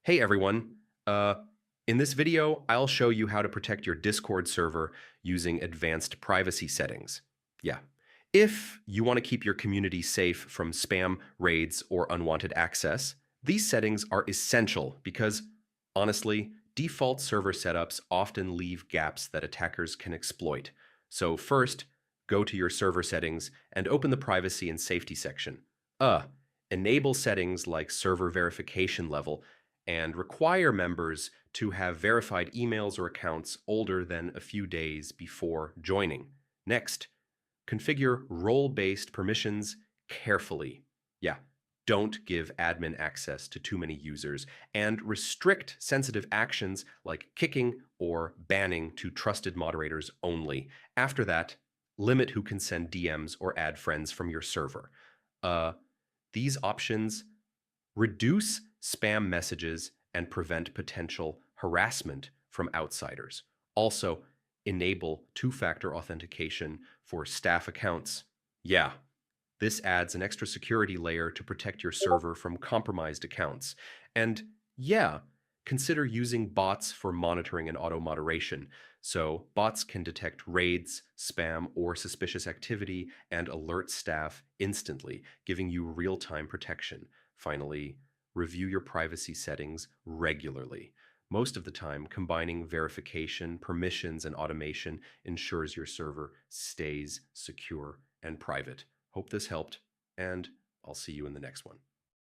Hey everyone. In this video, I'll show you how to protect your Discord server using advanced privacy settings. Yeah. If you want to keep your community safe from spam, raids, or unwanted access, these settings are essential because, honestly, default server setups often leave gaps that attackers can exploit. So first, go to your server settings and open the privacy and safety section. Enable settings like server verification level and require members to have verified emails or accounts older than a few days before joining. Next, configure role-based permissions carefully. Yeah, don't give admin access to too many users, and restrict sensitive actions like kicking or banning to trusted moderators only. After that, limit who can send DMs or add friends from your server. Uh, these options reduce spam messages and prevent potential harassment from outsiders. Also, enable two-factor authentication for staff accounts. Yeah, this adds an extra security layer to protect your server from compromised accounts. And yeah, consider using bots for monitoring and auto moderation. So bots can detect raids, spam, or suspicious activity and alert staff instantly, giving you real-time protection. Finally, review your privacy settings regularly. Most of the time, combining verification, permissions, and automation ensures your server stays secure and private. Hope this helped, and I'll see you in the next one.